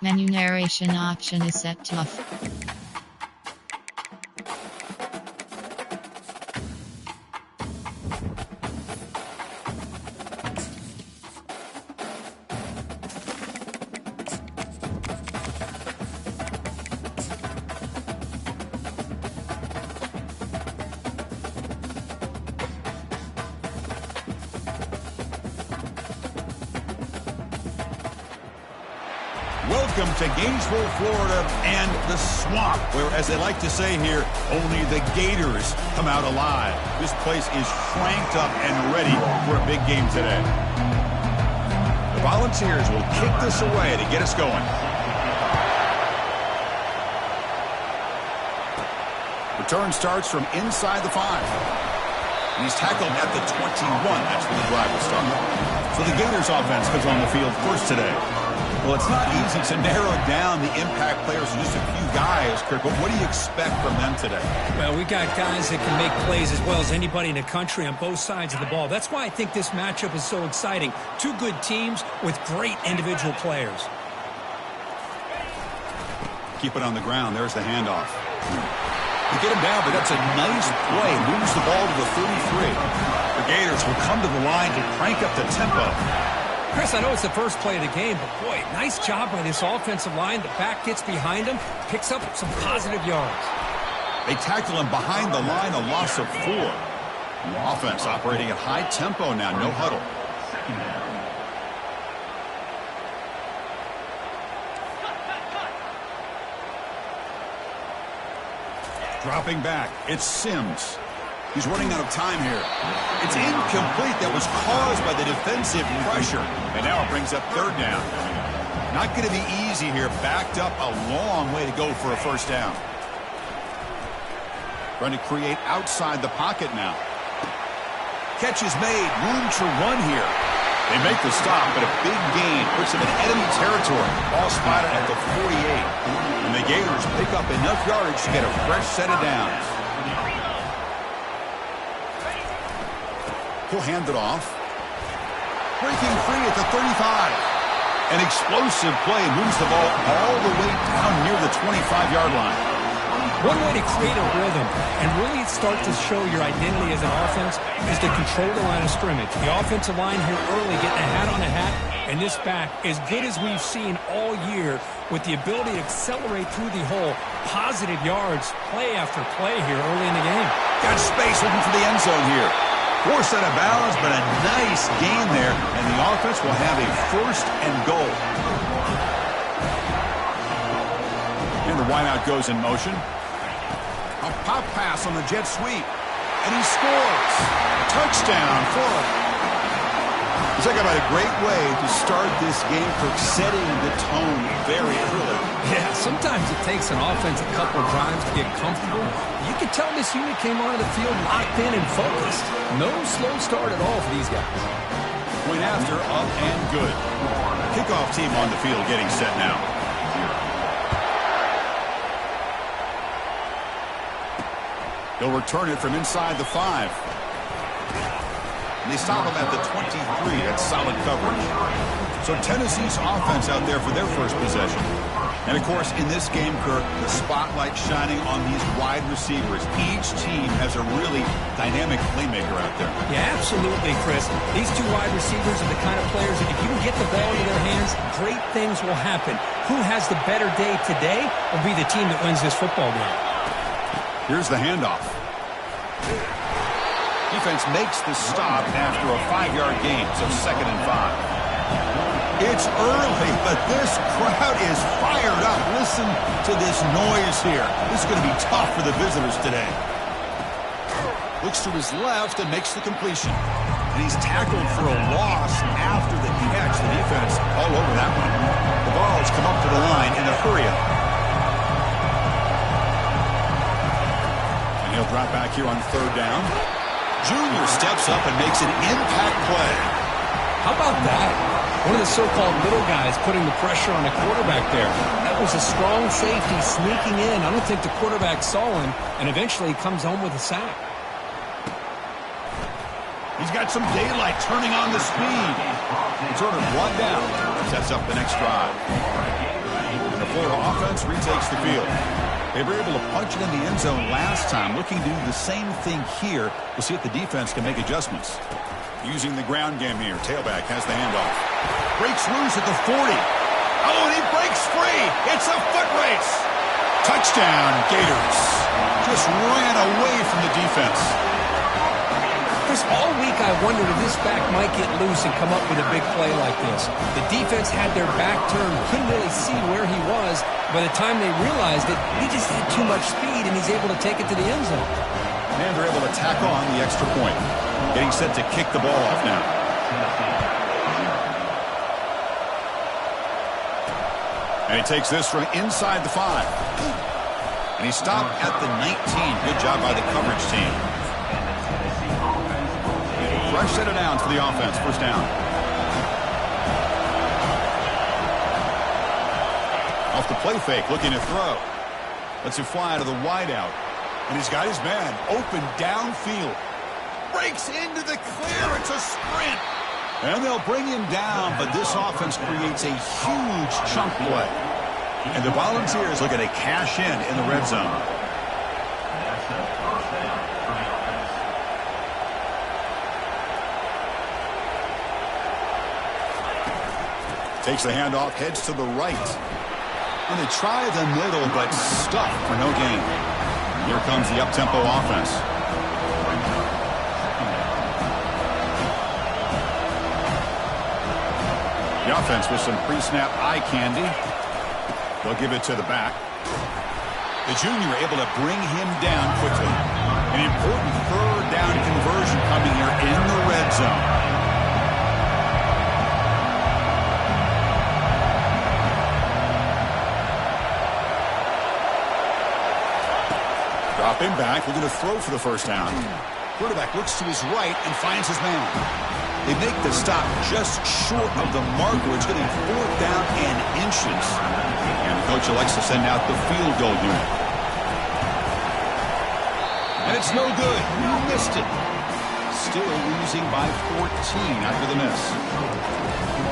Menu narration option is set to off. Welcome to Gainesville, Florida, and the swamp, where, as they like to say here, only the Gators come out alive. This place is cranked up and ready for a big game today. The Volunteers will kick this away to get us going. Return starts from inside the 5. And he's tackled at the 21. That's where the drive will start. So the Gators offense comes on the field first today. Well, it's not easy to narrow down the impact players to just a few guys, Kirk, but what do you expect from them today? Well, we got guys that can make plays as well as anybody in the country on both sides of the ball. That's why I think this matchup is so exciting. Two good teams with great individual players. Keep it on the ground. There's the handoff. You get him down, but that's a nice play. Moves the ball to the 33. The Gators will come to the line to crank up the tempo. Chris, I know it's the first play of the game, but boy, nice job by this offensive line. The back gets behind him, picks up some positive yards. They tackle him behind the line, a loss of 4. Offense operating at high tempo now, no huddle. Dropping back, it's Sims. He's running out of time here. It's incomplete. That was caused by the defensive pressure. And now it brings up third down. Not going to be easy here. Backed up a long way to go for a first down. Trying to create outside the pocket now. Catch is made. Room to run here. They make the stop, but a big gain puts them in enemy territory. Ball spotted at the 48. And the Gators pick up enough yardage to get a fresh set of downs. He'll hand it off. Breaking free at the 35. An explosive play moves the ball all the way down near the 25-yard line. One way to create a rhythm and really start to show your identity as an offense is to control the line of scrimmage. The offensive line here early getting a hat on a hat, and this back, as good as we've seen all year, with the ability to accelerate through the hole, positive yards, play after play here early in the game. Got space looking for the end zone here. Forced out of bounds, but a nice gain there, and the offense will have a first and goal. And the wideout goes in motion. A pop pass on the jet sweep, and he scores. Touchdown, Florida. Talk about a great way to start this game for setting the tone very early. Yeah, sometimes it takes an offense a couple drives to get comfortable. You can tell this unit came onto the field locked in and focused. No slow start at all for these guys. Point after, up and good. Kickoff team on the field getting set now. They'll return it from inside the 5. And they stop him at the 23. That's solid coverage. So Tennessee's offense out there for their first possession. And, of course, in this game, Kirk, the spotlight shining on these wide receivers. Each team has a really dynamic playmaker out there. Yeah, absolutely, Chris. These two wide receivers are the kind of players that if you can get the ball into their hands, great things will happen. Who has the better day today will be the team that wins this football game. Here's the handoff. Defense makes the stop after a 5-yard gain, so 2nd and 5. It's early, but this crowd is fired up. Listen to this noise here. This is going to be tough for the visitors today. Looks to his left and makes the completion. And he's tackled for a loss after the catch. The defense all over that one. The ball's come up to the line in a hurry-up. And he'll drop back here on 3rd down. Junior steps up and makes an impact play. How about that? One of the so-called little guys putting the pressure on the quarterback there. That was a strong safety sneaking in. I don't think the quarterback saw him, and eventually he comes home with a sack. He's got some daylight turning on the speed. Turner brought down. Sets up the next drive. Florida offense retakes the field. They were able to punch it in the end zone last time. Looking to do the same thing here. We'll see if the defense can make adjustments. Using the ground game here. Tailback has the handoff. Breaks loose at the 40. Oh, and he breaks free. It's a foot race. Touchdown, Gators. Just ran away from the defense. Chris, all week I wondered if this back might get loose and come up with a big play like this. The defense had their back turned, couldn't really see where he was. By the time they realized it, he just had too much speed, and he's able to take it to the end zone. And they're able to tack on the extra point. Getting set to kick the ball off now. And he takes this from inside the 5. And he stopped at the 19. Good job by the coverage team. Fresh set of downs for the offense. First down. Off the play fake, looking to throw. Lets it fly to the wideout. And he's got his man open downfield. Breaks into the clear. It's a sprint. And they'll bring him down, but this offense creates a huge chunk play. And the Volunteers looking to cash in the red zone. Takes the handoff, heads to the right. And they try the middle, but stuffed for no gain. Here comes the up-tempo offense. The offense with some pre-snap eye candy. They'll give it to the back. The junior able to bring him down quickly. An important third down conversion coming here in the red zone. Dropping back, looking to throw for the first down. Quarterback looks to his right and finds his man. They make the stop just short of the marker. It's getting 4th down and inches. And the coach elects to send out the field goal unit. And it's no good. You missed it. Still losing by 14 after the miss.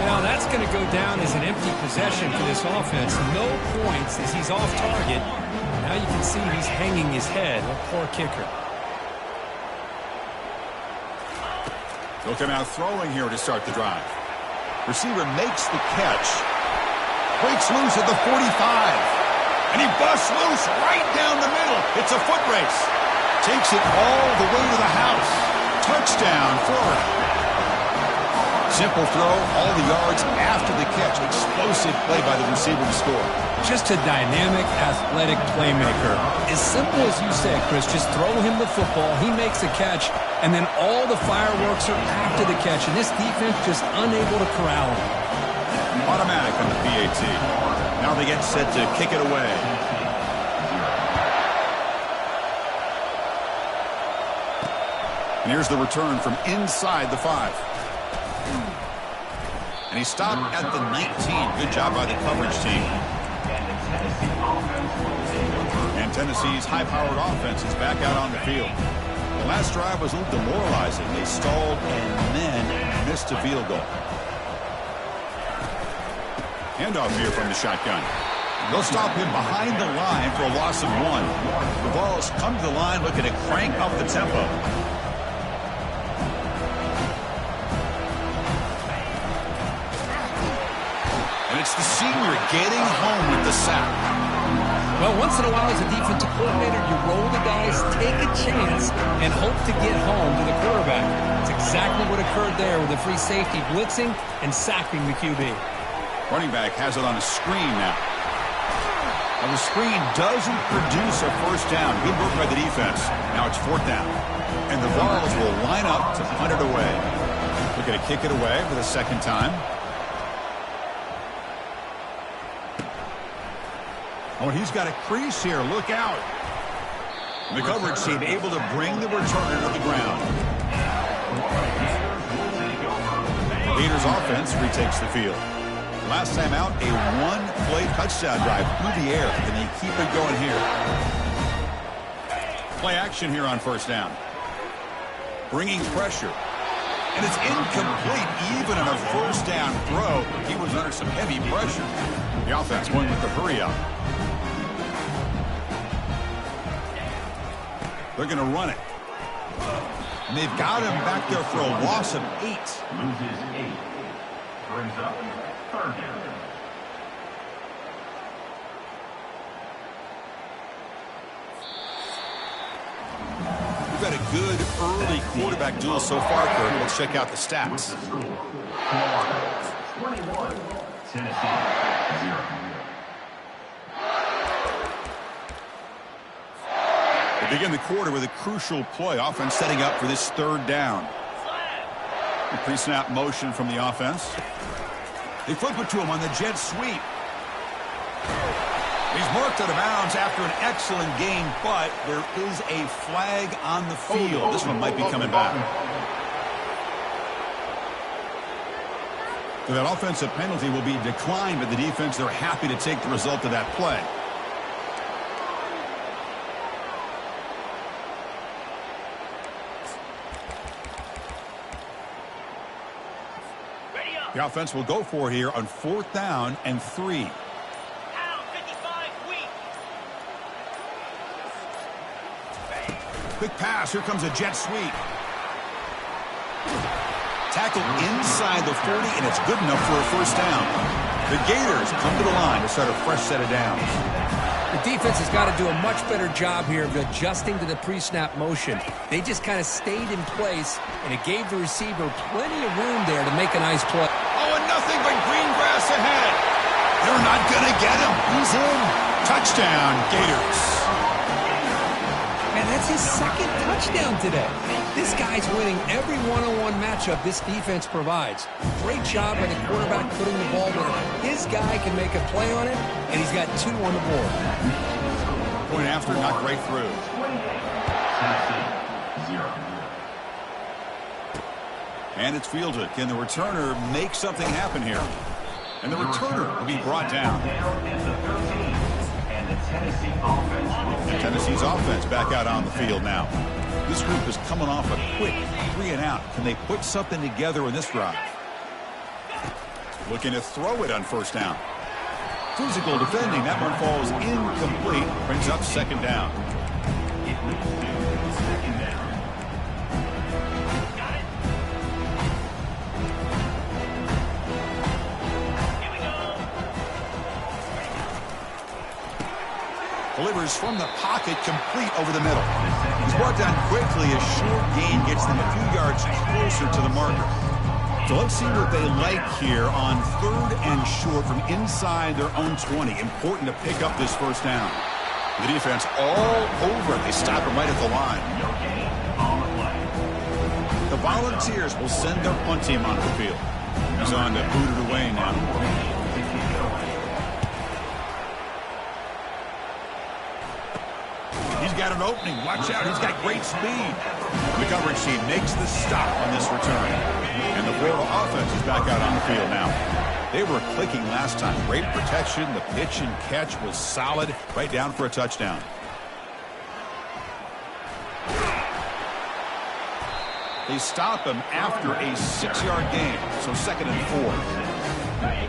Now that's going to go down as an empty possession for this offense. No points as he's off target. Now you can see he's hanging his head. A poor kicker. They'll come out throwing here to start the drive. Receiver makes the catch. Breaks loose at the 45. And he busts loose right down the middle. It's a foot race. Takes it all the way to the house. Touchdown, Florida. Simple throw, all the yards after the catch. Explosive play by the receiver to score. Just a dynamic, athletic playmaker. As simple as you said, Chris, just throw him the football, he makes a catch, and then all the fireworks are after the catch, and this defense just unable to corral him. Automatic on the PAT. Now they get set to kick it away. And here's the return from inside the 5. And he stopped at the 19. Good job by the coverage team. And Tennessee's high-powered offense is back out on the field. The last drive was a little demoralizing. They stalled and then missed a field goal. Handoff here from the shotgun. They'll stop him behind the line for a loss of 1. The Vols come to the line looking to crank up the tempo. It's the senior getting home with the sack. Well, once in a while as a defensive coordinator, you roll the dice, take a chance, and hope to get home to the quarterback. It's exactly what occurred there with the free safety blitzing and sacking the QB. Running back has it on a screen now. And the screen doesn't produce a first down. Good work by the defense. Now it's 4th down. And the Vols will line up to punt it away. Looking to kick it away for the second time. Oh, and he's got a crease here. Look out. The coverage team able to bring the returner to the ground. The Gators offense retakes the field. Last time out, a one-play touchdown drive through the air. Can they keep it going here? Play action here on first down. Bringing pressure. And it's incomplete. Even on a first down throw, he was under some heavy pressure. The offense going with the hurry up. They're going to run it. And they've got him back there for a loss of 8. Loses 8. Brings up 3rd down. We've got a good early quarterback duel so far, Kurt. Let's check out the stats. 21. Tennessee 0. They begin the quarter with a crucial play. Offense setting up for this 3rd down. The pre-snap motion from the offense. They flip it to him on the jet sweep. He's marked out of bounds after an excellent game, but there is a flag on the field. This one might be coming back. So that offensive penalty will be declined by the defense. They're happy to take the result of that play. The offense will go for it here on 4th down and 3. Quick pass. Here comes a jet sweep. Tackle inside the 40, and it's good enough for a first down. The Gators come to the line to start a fresh set of downs. The defense has got to do a much better job here of adjusting to the pre-snap motion. They just kind of stayed in place, and it gave the receiver plenty of room there to make a nice play. Oh, and nothing but green grass ahead. They're not going to get him. He's in. Touchdown, Gators. And that's his 2nd touchdown today. This guy's winning every one-on-one matchup this defense provides. Great job by the quarterback putting the ball where his guy can make a play on it, and he's got 2 on the board. Point after, not great through. And it's fielded. Can the returner make something happen here? And the returner will be brought down. And Tennessee's offense back out on the field now. This group is coming off a quick 3 and out. Can they put something together in this drive? Looking to throw it on 1st down. Physical defending. That one falls incomplete. Brings up 2nd down. Delivers from the pocket, complete over the middle. He's brought down quickly. A short gain gets them a few yards closer to the marker. So let's see what they like here on 3rd and short from inside their own 20. Important to pick up this first down. The defense all over it. They stop him right at the line. The Volunteers will send their punt team onto the field. He's on to boot it away now. He's got an opening. Watch out. He's got great speed. The coverage team makes the stop on this return. And the Florida offense is back out on the field now. They were clicking last time. Great protection. The pitch and catch was solid. Right down for a touchdown. They stop him after a 6-yard gain. So 2nd and 4.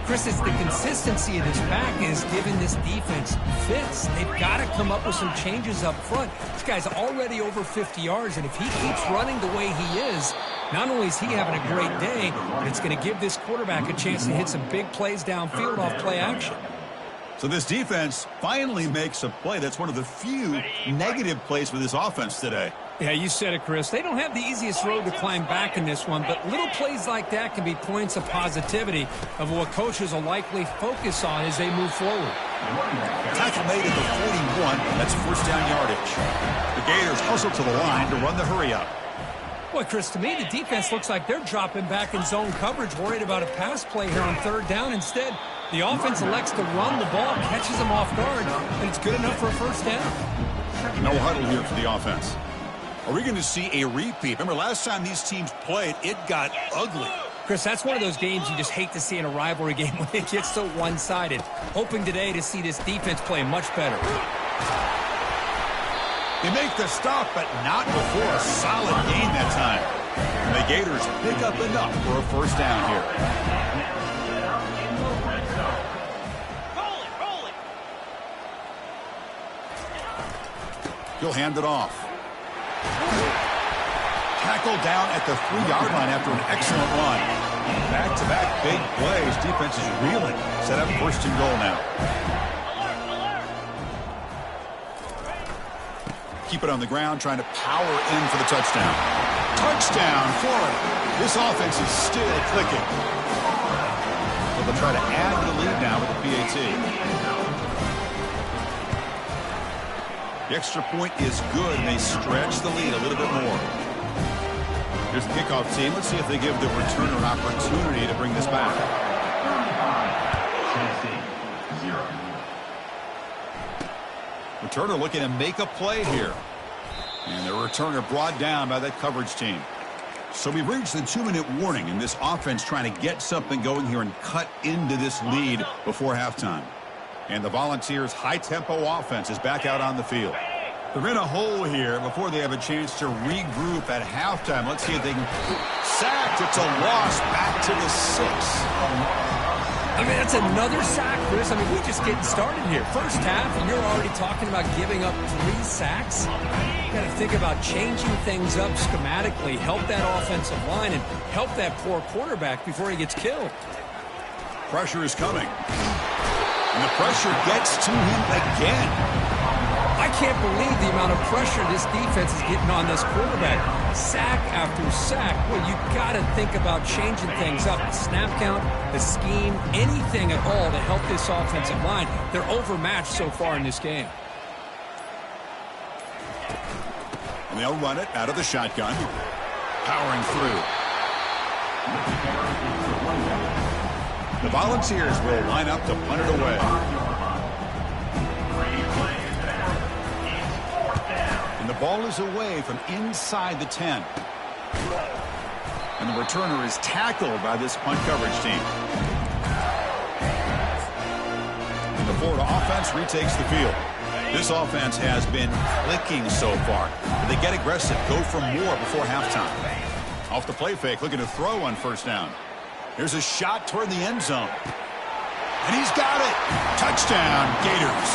Chris, it's the consistency of this back is giving this defense fits. They've got to come up with some changes up front. This guy's already over 50 yards, and if he keeps running the way he is, not only is he having a great day, but it's going to give this quarterback a chance to hit some big plays downfield off play action. So this defense finally makes a play. That's one of the few negative plays for this offense today. Yeah, you said it, Chris. They don't have the easiest road to climb back in this one, but little plays like that can be points of positivity of what coaches will likely focus on as they move forward. Tackle made at the 41. That's 1st down yardage. The Gators hustle to the line to run the hurry up. Boy, Chris, to me, the defense looks like they're dropping back in zone coverage, worried about a pass play here on 3rd down. Instead, the offense elects to run the ball, catches them off guard, and it's good enough for a 1st down. No huddle here for the offense. Are we going to see a repeat? Remember, last time these teams played, it got ugly. Chris, that's one of those games you just hate to see in a rivalry game when it gets so one-sided. Hoping today to see this defense play much better. They make the stop, but not before a solid gain that time. And the Gators pick up enough for a first down here. He'll hand it off. Tackled down at the 3-yard line after an excellent run. Back-to-back big plays. Defense is reeling. Set up first and goal now. Keep it on the ground, trying to power in for the touchdown. Touchdown, Florida. This offense is still clicking. So they'll try to add to the lead now with the PAT. The extra point is good, and they stretch the lead a little bit more. Here's the kickoff team. Let's see if they give the returner an opportunity to bring this back. Returner looking to make a play here. And the returner brought down by that coverage team. So we've reached the 2-minute warning, and this offense trying to get something going here and cut into this lead before halftime. And the Volunteers' high-tempo offense is back out on the field. They're in a hole here before they have a chance to regroup at halftime. Let's see if they can sack. It's a loss back to the 6. I mean, that's another sack, Chris. I mean, we're just getting started here. First half, and you're already talking about giving up 3 sacks. You got to think about changing things up schematically, help that offensive line, and help that poor quarterback before he gets killed. Pressure is coming. And the pressure gets to him again. I can't believe the amount of pressure this defense is getting on this quarterback. Sack after sack. Well, you got to think about changing things up. The snap count, the scheme, anything at all to help this offensive line. They're overmatched so far in this game. And they'll run it out of the shotgun. Powering through. The Volunteers will line up to punt it away. And the ball is away from inside the 10. And the returner is tackled by this punt coverage team. And the Florida offense retakes the field. This offense has been clicking so far. But they get aggressive, go for more before halftime. Off the play fake, looking to throw on first down. Here's a shot toward the end zone. And he's got it. Touchdown, Gators.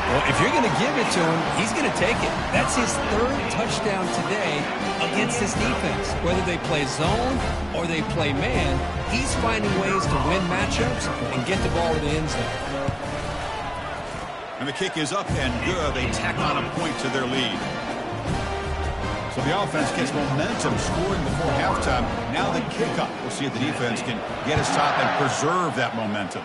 Well, if you're going to give it to him, he's going to take it. That's his 3rd touchdown today against this defense. Whether they play zone or they play man, he's finding ways to win matchups and get the ball to the end zone. And the kick is up and good. They tack on a point to their lead. So the offense gets momentum scoring before halftime. Now the kickoff. We'll see if the defense can get his top and preserve that momentum.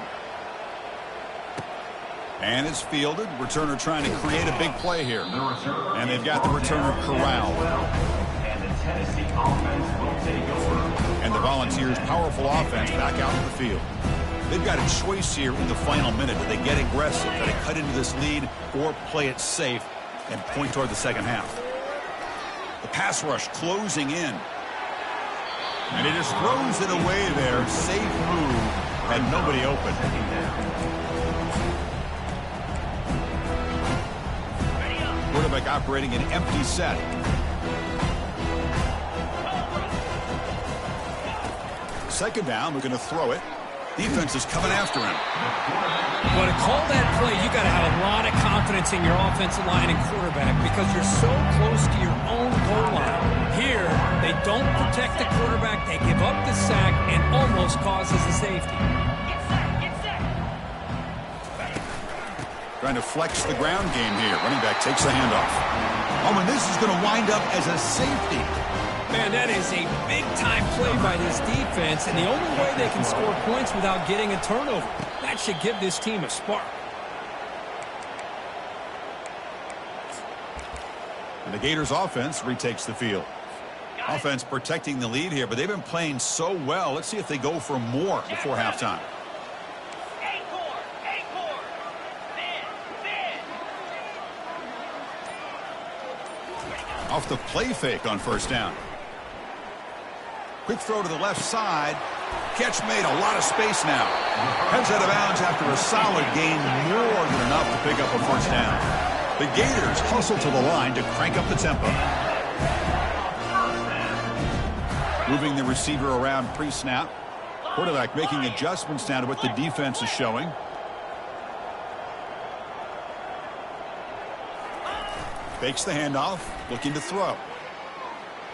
And it's fielded. Returner trying to create a big play here. And they've got the returner corralled. And the Volunteers' powerful offense back out in the field. They've got a choice here in the final minute. Do they get aggressive? Do they cut into this lead or play it safe and point toward the second half? The pass rush closing in. And he just throws it away there. Safe move. Had nobody open. Quarterback operating an empty set. Second down, we're going to throw it. Defense is coming after him. Well, to call that play, you got to have a lot of confidence in your offensive line and quarterback because you're so close to your own goal line. Here, they don't protect the quarterback. They give up the sack and almost causes a safety. Trying to flex the ground game here. Running back takes the handoff. Oh, and this is going to wind up as a safety. Man, that is a big-time play by this defense, and the only way they can score points without getting a turnover. That should give this team a spark. And the Gators offense retakes the field. Offense protecting the lead here, but they've been playing so well. Let's see if they go for more before halftime. Off the play fake on first down. Quick throw to the left side. Catch made, a lot of space now. Heads out of bounds after a solid gain, more than enough to pick up a first down. The Gators hustle to the line to crank up the tempo. Moving the receiver around pre-snap. Quarterback making adjustments now to what the defense is showing. Fakes the handoff, looking to throw.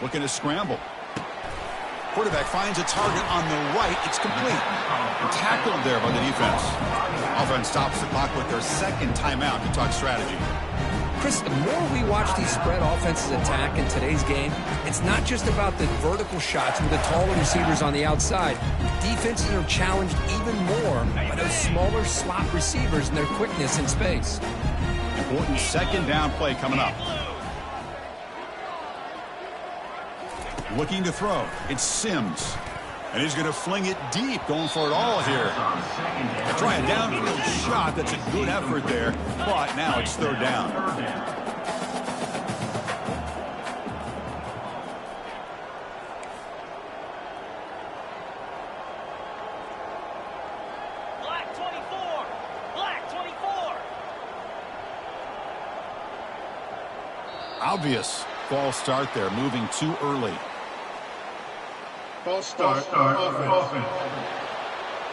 Looking to scramble. Quarterback finds a target on the right. It's complete. Tackled there by the defense. Offense stops the clock with their second timeout to talk strategy. Chris, the more we watch these spread offenses attack in today's game, it's not just about the vertical shots with the taller receivers on the outside. Defenses are challenged even more by those smaller slot receivers and their quickness in space. Important second down play coming up. Looking to throw. It's Sims. And he's going to fling it deep, going for it all here. Try a downfield shot. That's a good effort there. But now it's third down. Black 24. Black 24. Obvious false start there, moving too early. False start, offense.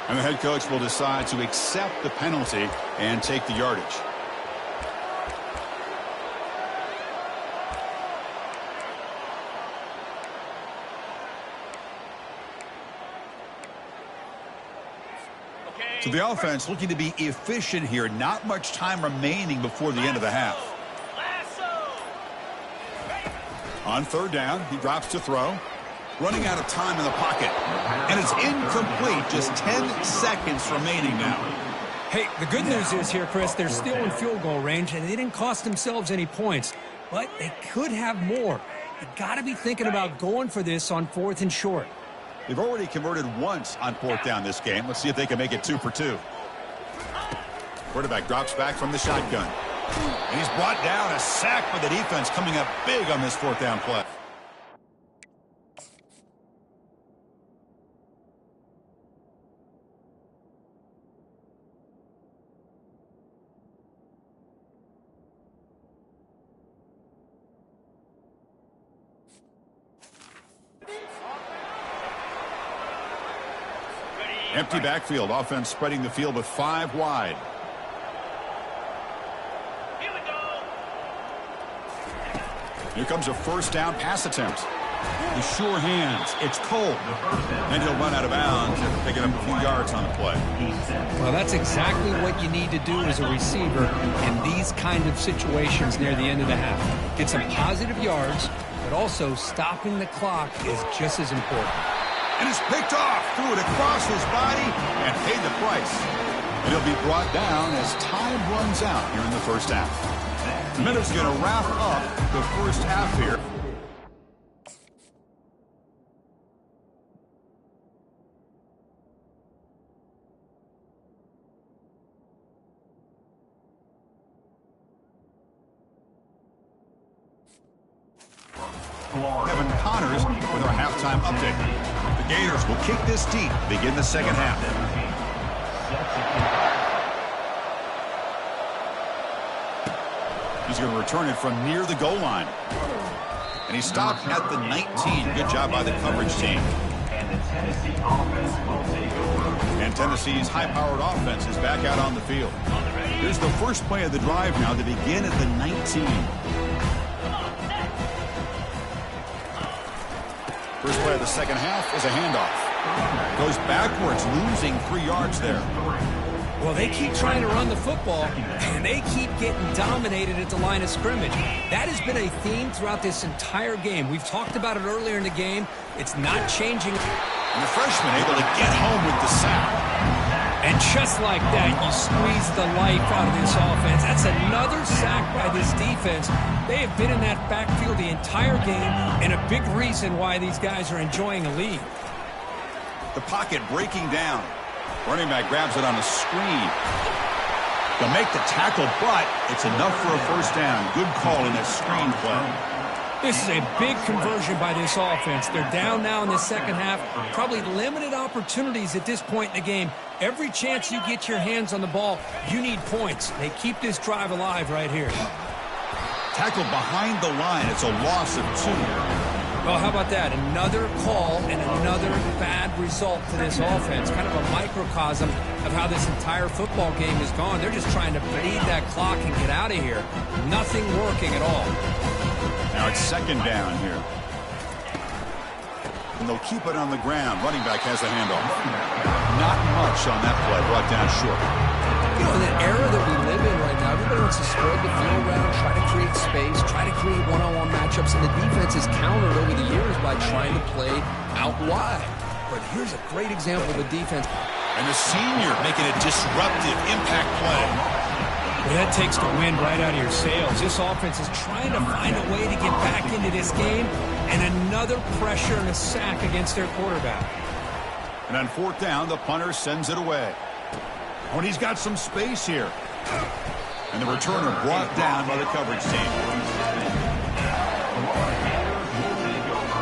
And the head coach will decide to accept the penalty and take the yardage. So the offense looking to be efficient here. Not much time remaining before the end of the half. On third down, he drops to throw. Running out of time in the pocket. And it's incomplete. Just 10 seconds remaining now. Hey, the good news is here, Chris, they're still in field goal range, and they didn't cost themselves any points. But they could have more. You got to be thinking about going for this on 4th and short. They've already converted once on 4th down this game. Let's see if they can make it 2 for 2. Quarterback drops back from the shotgun. And he's brought down, a sack by the defense coming up big on this 4th down play. Empty backfield. Offense spreading the field with 5 wide. Here we go. Here comes a first down pass attempt. The sure hands. It's Cole. And he'll run out of bounds after picking up a few yards on the play. Well, that's exactly what you need to do as a receiver in these kind of situations near the end of the half. Get some positive yards, but also stopping the clock is just as important. And it's picked off. Threw it across his body and paid the price. And he'll be brought down as time runs out here in the first half. The Minnows going to wrap up the first half here. Kevin Connors with our halftime update. The Gators will kick this deep to begin the second half. He's going to return it from near the goal line. And he stopped at the 19. Good job by the coverage team. And Tennessee's high-powered offense is back out on the field. Here's the first play of the drive now to begin at the 19. First play of the second half is a handoff. Goes backwards, losing 3 yards there. Well, they keep trying to run the football, and they keep getting dominated at the line of scrimmage. That has been a theme throughout this entire game. We've talked about it earlier in the game. It's not changing. And the freshman able to get home with the sack. And just like that, you squeeze the life out of this offense. That's another sack by this defense. They have been in that backfield the entire game, and a big reason why these guys are enjoying a lead. The pocket breaking down. Running back grabs it on a screen. They'll make the tackle, but it's enough for a first down. Good call in that screen play. This is a big conversion by this offense. They're down now in the second half. Probably limited opportunities at this point in the game. Every chance you get your hands on the ball, you need points. They keep this drive alive right here. Tackled behind the line. It's a loss of 2. Well, how about that? Another call and another bad result to this offense. Kind of a microcosm of how this entire football game has gone. They're just trying to bleed that clock and get out of here. Nothing working at all. Now it's second down here. And they'll keep it on the ground. Running back has a handoff. Not much on that play. Brought down short. You know, in the era that we live in right now, everybody wants to spread the field around, try to create space, try to create one-on-one matchups, and the defense has countered over the years by trying to play out wide. But here's a great example of a defense. And the senior making a disruptive impact play. Well, that takes the wind right out of your sails. This offense is trying to find a way to get back into this game, and another pressure and a sack against their quarterback. And on fourth down, the punter sends it away. Oh, and he's got some space here. And the returner brought down by the coverage team.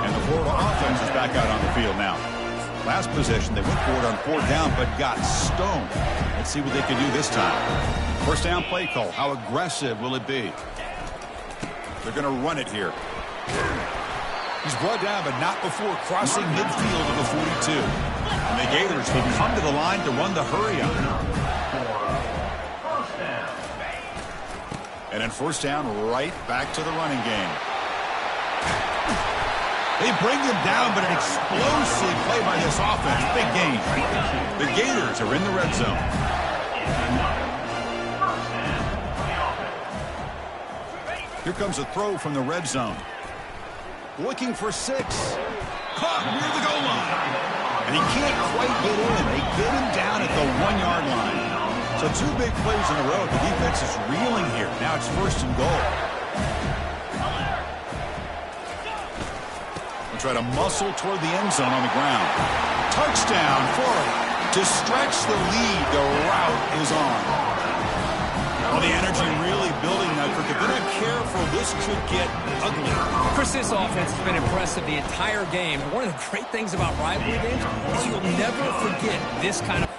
And the Florida offense is back out on the field now. Last possession, they went for it on fourth down, but got stoned. Let's see what they can do this time. First down play call. How aggressive will it be? They're going to run it here. He's brought down, but not before crossing midfield of the 42. And the Gators will come to the line to run the hurry on. And then first down, right back to the running game. They bring him down, but an explosive play by this offense. Big gain. The Gators are in the red zone. Here comes a throw from the red zone. Looking for 6. Caught near the goal line. And he can't quite get in. They get him down at the 1-yard line. So 2 big plays in a row. The defense is reeling here. Now it's first and goal. We'll try to muscle toward the end zone on the ground. Touchdown, Florida. To stretch the lead, the route is on. Well, the energy really building now. If they're not careful, this could get ugly. Chris, this offense has been impressive the entire game. And one of the great things about rivalry games is you'll never forget this kind of...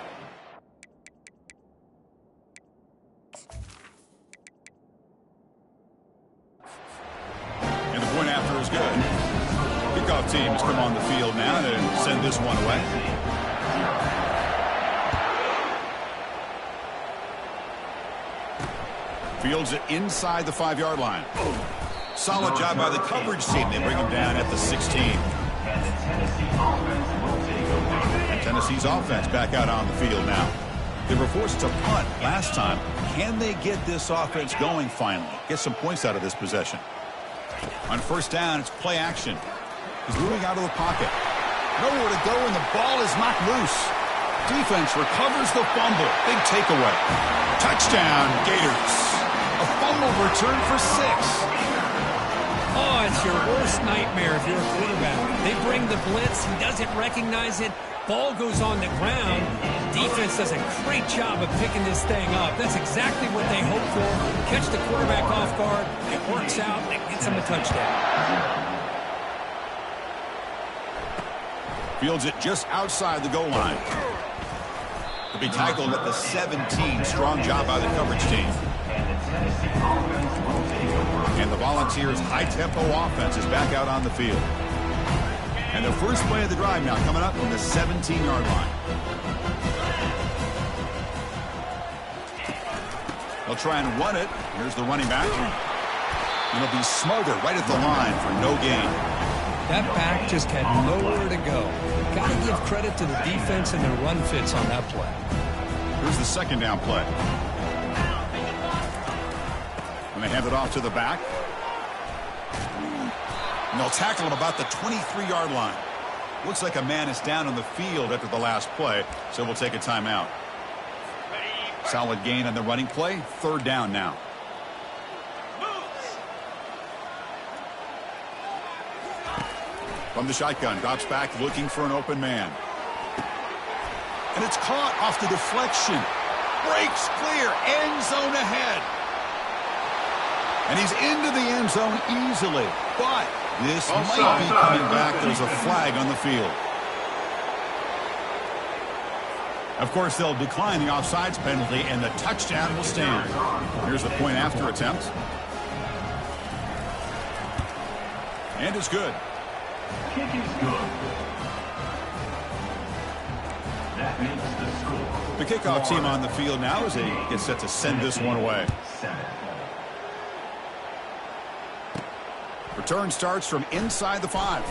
And the point after is good. Kickoff teams come on the field now to send this one away. Fields it inside the 5-yard line. Solid job by the coverage team. They bring him down at the 16. And Tennessee's offense back out on the field now. They were forced to punt last time. Can they get this offense going finally? Get some points out of this possession. On first down, it's play action. He's moving out of the pocket. Nowhere to go, and the ball is knocked loose. Defense recovers the fumble. Big takeaway. Touchdown, Gators. A fumble return for 6. Oh, it's your worst nightmare if you're a quarterback. They bring the blitz. He doesn't recognize it. Ball goes on the ground. Defense does a great job of picking this thing up. That's exactly what they hope for. Catch the quarterback off guard. It works out, and it gets him a touchdown. Fields it just outside the goal line. To be tackled at the 17. Strong job by the coverage team. And the Volunteers' high-tempo offense is back out on the field. And the first play of the drive now coming up from the 17-yard line. They'll try and run it. Here's the running back. And it'll be smothered right at the line for no gain. That back just had nowhere to go. Got to give credit to the defense and their run fits on that play. Here's the second down play. And they hand it off to the back. And they'll tackle him about the 23-yard line. Looks like a man is down on the field after the last play, so we'll take a timeout. Solid gain on the running play. Third down now. From the shotgun, drops back looking for an open man. And it's caught off the deflection. Breaks clear, end zone ahead. And he's into the end zone easily. But this might be coming back. There's a flag on the field. Of course, they'll decline the offsides penalty, and the touchdown will stand. Here's the point after attempt. And it's good. Kick is good. That makes the score. The kickoff team on the field now as they get set to send this one away. 7. Return starts from inside the 5.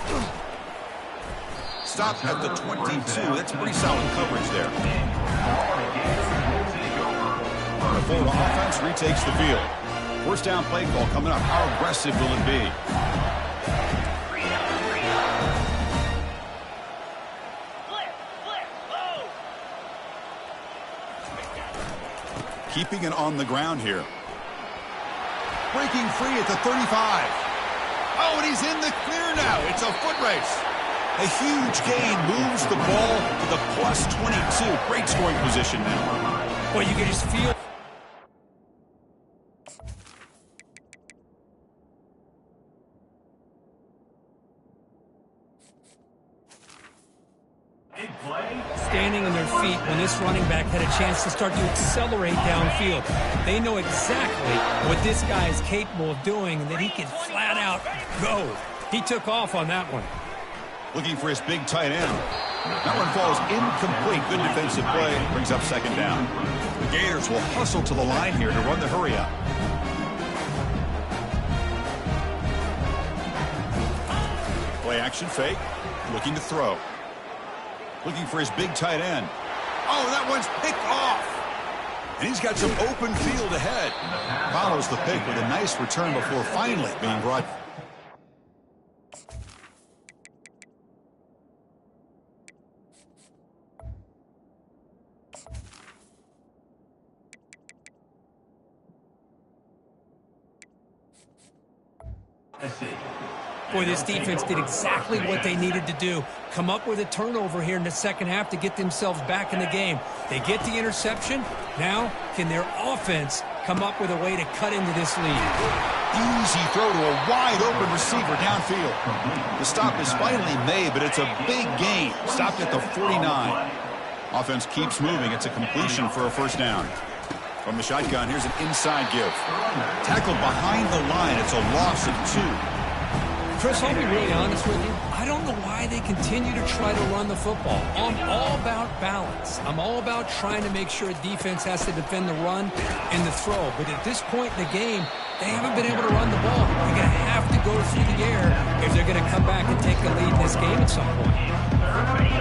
Stop at the 22. That's pretty solid coverage there. The Florida offense retakes the field. First down play call coming up. How aggressive will it be? Keeping it on the ground here. Breaking free at the 35. Oh, and he's in the clear now. It's a foot race. A huge gain moves the ball to the plus 22. Great scoring position now. Well, you can just feel. Standing on their feet when this running back had a chance to start to accelerate downfield. They know exactly what this guy is capable of doing and that he can flat out go. He took off on that one. Looking for his big tight end. That one falls incomplete. Good defensive play. Brings up second down. The Gators will hustle to the line here to run the hurry up. Play action fake. Looking to throw. Looking for his big tight end. Oh, that one's picked off. And he's got some open field ahead. Follows the pick with a nice return before finally being brought. Boy, this defense did exactly what they needed to do. Come up with a turnover here in the second half to get themselves back in the game. They get the interception. Now, can their offense come up with a way to cut into this lead? Easy throw to a wide-open receiver downfield. The stop is finally made, but it's a big gain. Stopped at the 49. Offense keeps moving. It's a completion for a first down. From the shotgun, here's an inside give. Tackled behind the line. It's a loss of 2. Chris, I'll be really honest with you. I don't know why they continue to try to run the football. I'm all about balance. I'm all about trying to make sure defense has to defend the run and the throw. But at this point in the game, they haven't been able to run the ball. They're going to have to go through the air if they're going to come back and take the lead in this game at some point.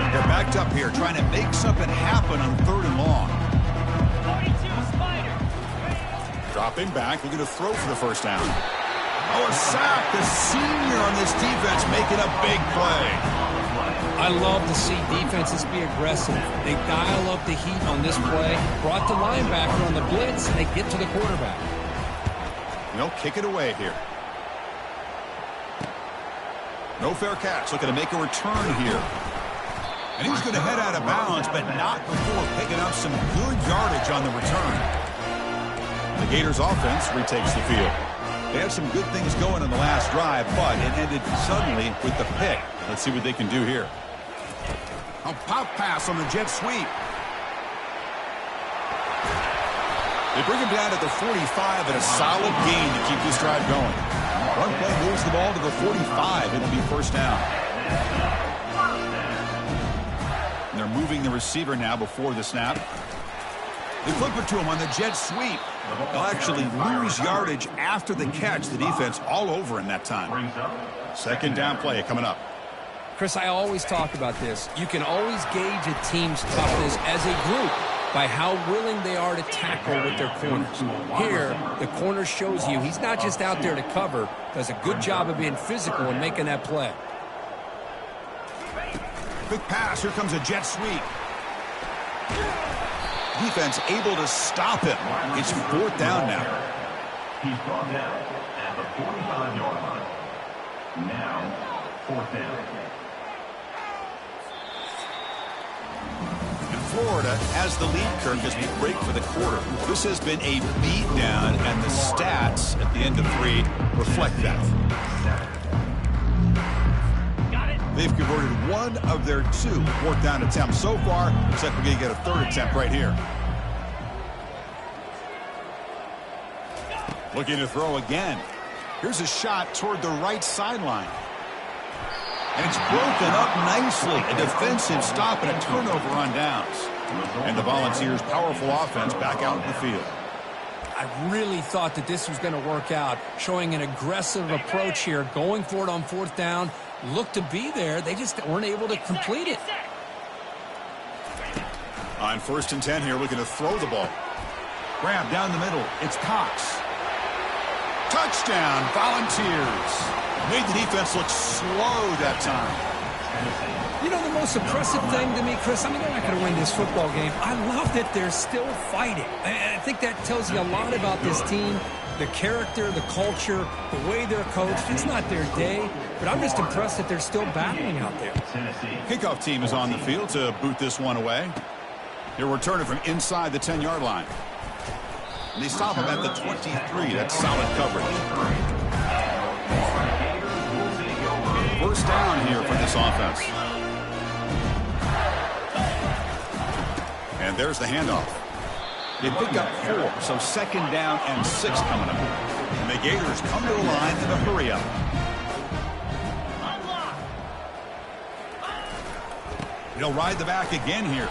They're backed up here trying to make something happen on 3rd and long. 42 Spider. Dropping back, looking to throw for the first down. Oh, a sack. The senior on this defense making a big play. I love to see defenses be aggressive. They dial up the heat on this play, brought the linebacker on the blitz, and they get to the quarterback. They'll kick it away here. No fair catch. Looking to make a return here. And he's going to head out of bounds, but not before picking up some good yardage on the return. The Gators offense retakes the field. They had some good things going in the last drive, but it ended suddenly with the pick. Let's see what they can do here. A pop pass on the jet sweep. They bring him down at the 45 and a solid gain to keep this drive going. One play moves the ball to the 45. It'll be first down. And they're moving the receiver now before the snap. They flip it to him on the jet sweep. They'll actually lose yardage after the catch. The defense all over in that time. Second down play coming up. Chris, I always talk about this. You can always gauge a team's toughness as a group by how willing they are to tackle with their corners. Here, the corner shows you he's not just out there to cover, does a good job of being physical and making that play. Quick pass. Here comes a jet sweep. Defense able to stop him. It's 4th down now. He's brought down at the 45-yard line. Now, 4th down. And Florida has the lead, Kirk, as we break for the quarter. This has been a beatdown, and the stats at the end of 3 reflect that. They've converted 1 of their 2 4th down attempts so far. Looks like we're going to get a 3rd attempt right here. Looking to throw again. Here's a shot toward the right sideline. And it's broken up nicely. A defensive stop and a turnover on downs. And the Volunteers' powerful offense back out in the field. I really thought that this was going to work out, showing an aggressive approach here, going for it on fourth down. Looked to be there. They just weren't able to complete it. On 1st and 10 here, looking to throw the ball. Grab down the middle. It's Cox. Touchdown, Volunteers. Made the defense look slow that time. You know, the most impressive thing to me, Chris, I mean, they're not going to win this football game. I love that they're still fighting. I think that tells you a lot about this team, the character, the culture, the way they're coached. It's not their day, but I'm just impressed that they're still battling out there. Kickoff team is on the field to boot this one away. They're returning from inside the 10-yard line. And they stop him at the 23. That's solid coverage. First down here for this offense. And there's the handoff. They pick up 4, so 2nd down and 6 coming up. And the Gators come to the line in a hurry up. They'll ride the back again here.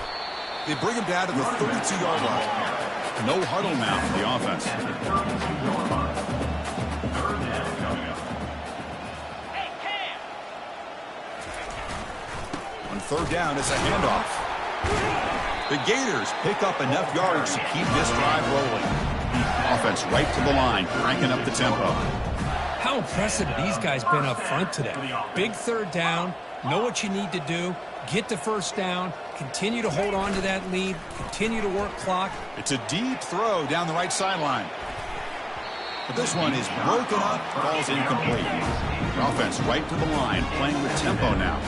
They bring him down to the 32-yard line. No huddle now for the offense. On 3rd down, it's a handoff. The Gators pick up enough yards to keep this drive rolling. Offense right to the line, cranking up the tempo. How impressive these guys been up front today. Big 3rd down, know what you need to do, get the 1st down, continue to hold on to that lead, continue to work clock. It's a deep throw down the right sideline. But this one is broken up, falls incomplete. The offense right to the line, playing with tempo now.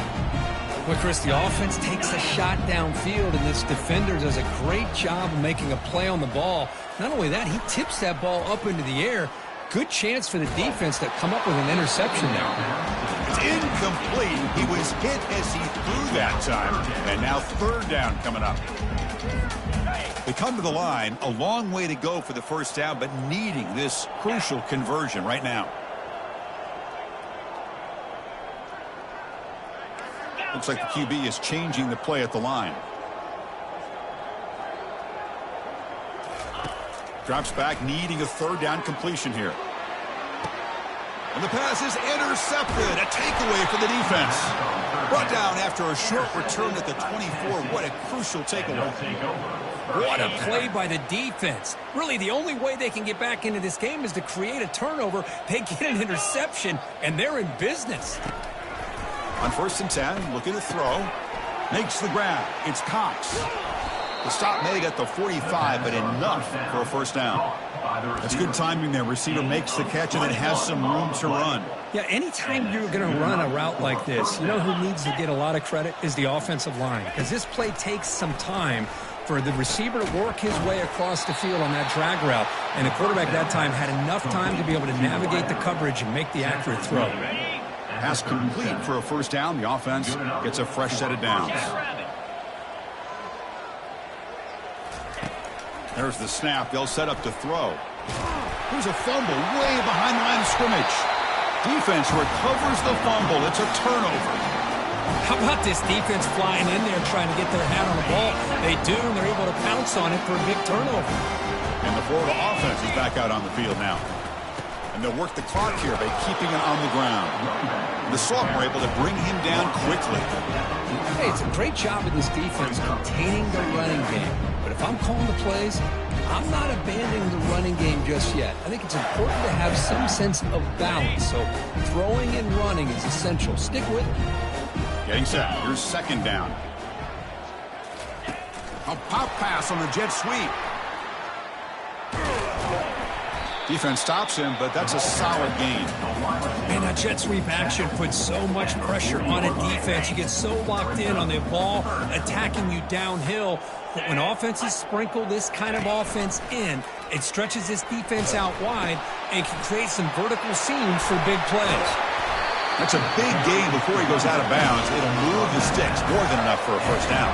Well, Chris, the offense takes a shot downfield, and this defender does a great job of making a play on the ball. Not only that, he tips that ball up into the air. Good chance for the defense to come up with an interception there. It's incomplete. He was hit as he threw that time. And now 3rd down coming up. They come to the line, a long way to go for the 1st down, but needing this crucial conversion right now. Looks like the QB is changing the play at the line. Drops back, needing a 3rd down completion here. And the pass is intercepted. A takeaway for the defense. Brought down after a short return at the 24. What a crucial takeaway. What a play by the defense. Really, the only way they can get back into this game is to create a turnover. They get an interception, and they're in business. On 1st and 10, looking to throw. Makes the grab. It's Cox. The stop made at the 45, but enough for a 1st down. That's good timing there. Receiver makes the catch and then has some room to run. Yeah, anytime you're going to run a route like this, you know who needs to get a lot of credit is the offensive line. Because this play takes some time for the receiver to work his way across the field on that drag route. And the quarterback that time had enough time to be able to navigate the coverage and make the accurate throw. Pass complete for a 1st down. The offense gets a fresh set of downs. There's the snap. They'll set up to throw. Here's a fumble way behind the line of scrimmage. Defense recovers the fumble. It's a turnover. How about this defense flying in there trying to get their hand on the ball? They do, and they're able to pounce on it for a big turnover. And the Florida offense is back out on the field now. And they'll work the clock here by keeping it on the ground. The sophomore able to bring him down quickly. Hey, it's a great job of this defense containing the running game. But if I'm calling the plays, I'm not abandoning the running game just yet. I think it's important to have some sense of balance. So throwing and running is essential. Stick with it. Getting set. Here's 2nd down. A pop pass on the jet sweep. Defense stops him, but that's a solid gain. Man, that jet sweep action puts so much pressure on a defense. You get so locked in on the ball attacking you downhill. But when offenses sprinkle this kind of offense in, it stretches this defense out wide and can create some vertical seams for big plays. That's a big gain before he goes out of bounds. It'll move the sticks, more than enough for a first down.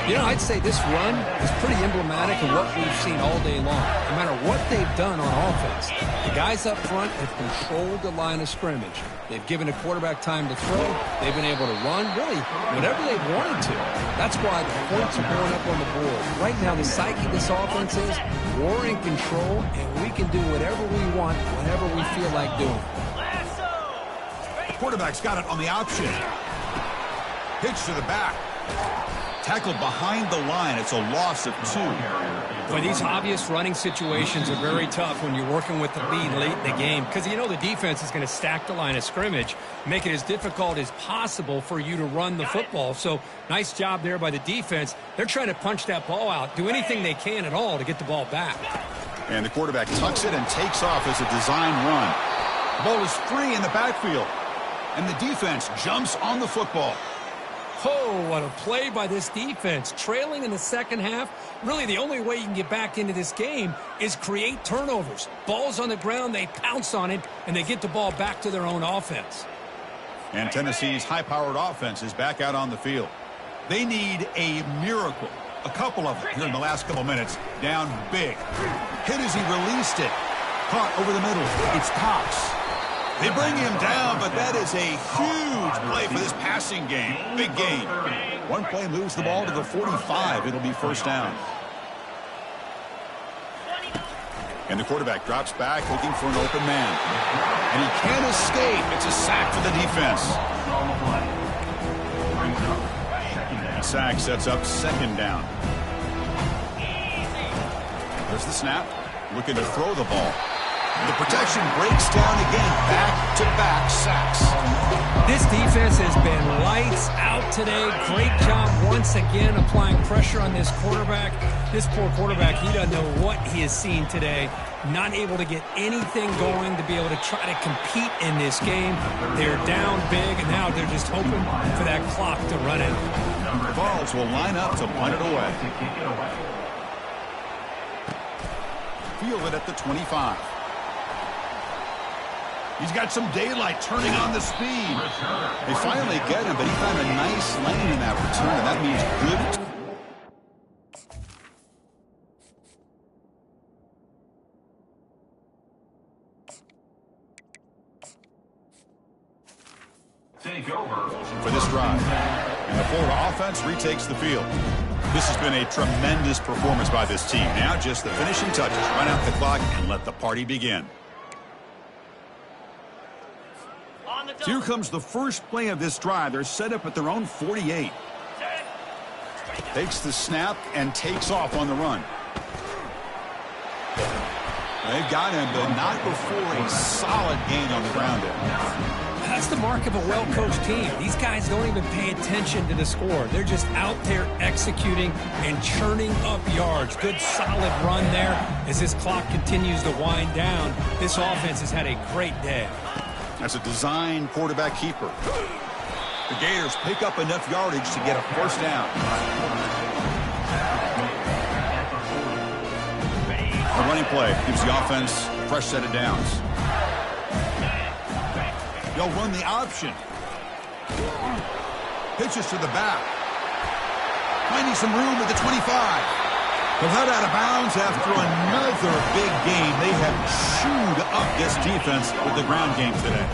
You know, I'd say this run is pretty emblematic of what we've seen all day long. No matter what they've done on offense, the guys up front have controlled the line of scrimmage. They've given the quarterback time to throw. They've been able to run, really, whatever they've wanted to. That's why the points are going up on the board. Right now, the psyche of this offense is we're in control, and we can do whatever we want, whenever we feel like doing it. Quarterback's got it on the option. Pitch to the back. Tackled behind the line. It's a loss of 2. But these obvious running situations are very tough when you're working with the lead late in the game because you know the defense is going to stack the line of scrimmage, make it as difficult as possible for you to run the football. So nice job there by the defense. They're trying to punch that ball out, do anything they can at all to get the ball back. And the quarterback tucks it and takes off as a design run. The ball is free in the backfield. And the defense jumps on the football. Oh, what a play by this defense. Trailing in the second half, really the only way you can get back into this game is create turnovers. Ball's on the ground, they pounce on it, and they get the ball back to their own offense. And Tennessee's high-powered offense is back out on the field. They need a miracle. A couple of them here in the last couple minutes. Down big. Hit as he released it. Caught over the middle. It's Cox. They bring him down, but that is a huge play for this passing game. Big gain. One play moves the ball to the 45. It'll be first down. And the quarterback drops back looking for an open man. And he can't escape. It's a sack for the defense. And sack sets up second down. There's the snap. Looking to throw the ball. The protection breaks down again. Back-to-back sacks. This defense has been lights out today. Great job once again applying pressure on this quarterback. This poor quarterback, he doesn't know what he has seen today. Not able to get anything going to be able to try to compete in this game. They're down big, and now they're just hoping for that clock to run out. Vols will line up to punt it away. Field it at the 25. He's got some daylight turning on the speed. They finally get him, but he found a nice lane in that return, and that means good. Take over For this drive. And the Florida offense retakes the field. This has been a tremendous performance by this team. Now just the finishing touches. Run out the clock and let the party begin. Here comes the first play of this drive. They're set up at their own 48. Takes the snap and takes off on the run. They've got him, but not before a solid gain on the ground end. That's the mark of a well-coached team. These guys don't even pay attention to the score. They're just out there executing and churning up yards. Good solid run there as this clock continues to wind down. This offense has had a great day. That's a design quarterback keeper. The Gators pick up enough yardage to get a first down. A running play gives the offense a fresh set of downs. They'll run the option. Pitches to the back. Finding some room at the 25. They'll head out of bounds after another big game. They have chewed up this defense with the ground game today.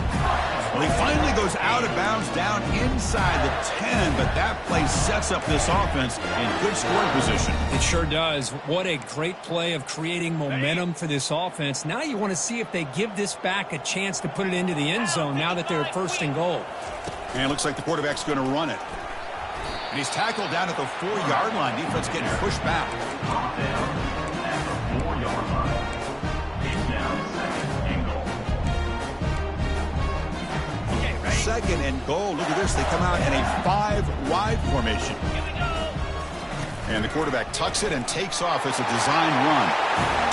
Well, he finally goes out of bounds down inside the 10, but that play sets up this offense in good scoring position. It sure does. What a great play of creating momentum for this offense. Now you want to see if they give this back a chance to put it into the end zone now that they're first and goal. And it looks like the quarterback's going to run it. And he's tackled down at the 4-yard line. Defense getting pushed back. at the 4-yard line. It's now second and goal. Second and goal. Look at this. They come out in a 5-wide formation. And the quarterback tucks it and takes off as a design run.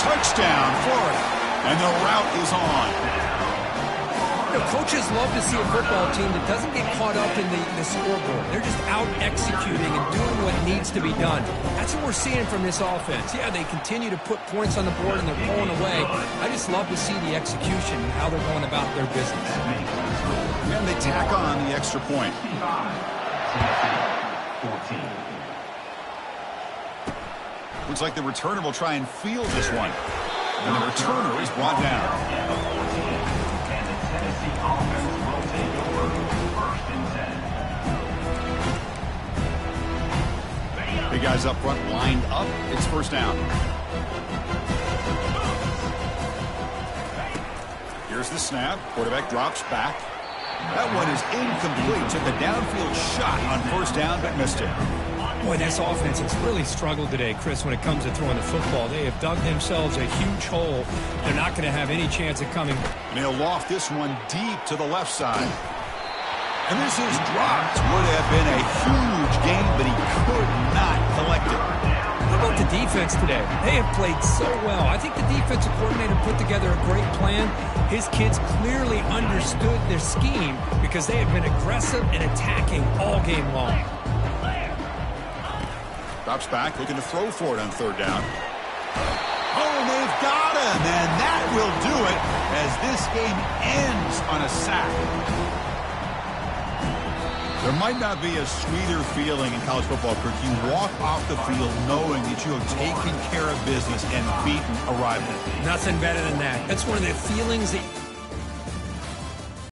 Touchdown, Florida. And the route is on. You know, coaches love to see a football team that doesn't get caught up in the scoreboard. They're just out executing and doing what needs to be done. That's what we're seeing from this offense. Yeah, they continue to put points on the board and they're pulling away. I just love to see the execution and how they're going about their business. tack on the extra point. 14. Looks like the returner will try and field this one. And the returner is brought down. And the Tennessee offense will take over 1st and 10. Big guys up front lined up. It's first down. Here's the snap. Quarterback drops back. That one is incomplete. Took a downfield shot on first down, but missed it. Boy, this offense has really struggled today, Chris, when it comes to throwing the football. They have dug themselves a huge hole. They're not going to have any chance of coming. And he'll loft this one deep to the left side. And this is dropped. Would have been a huge game, but he could not collect it. How about the defense today? They have played so well. I think the defensive coordinator put together a great plan. His kids clearly understood their scheme because they have been aggressive and attacking all game long. Drops back, looking to throw for it on third down. Oh, they've got him, and that will do it as this game ends on a sack. There might not be a sweeter feeling in college football, Kirk. You walk off the field knowing that you have taken care of business and beaten a rival. Nothing better than that. That's one of the feelings that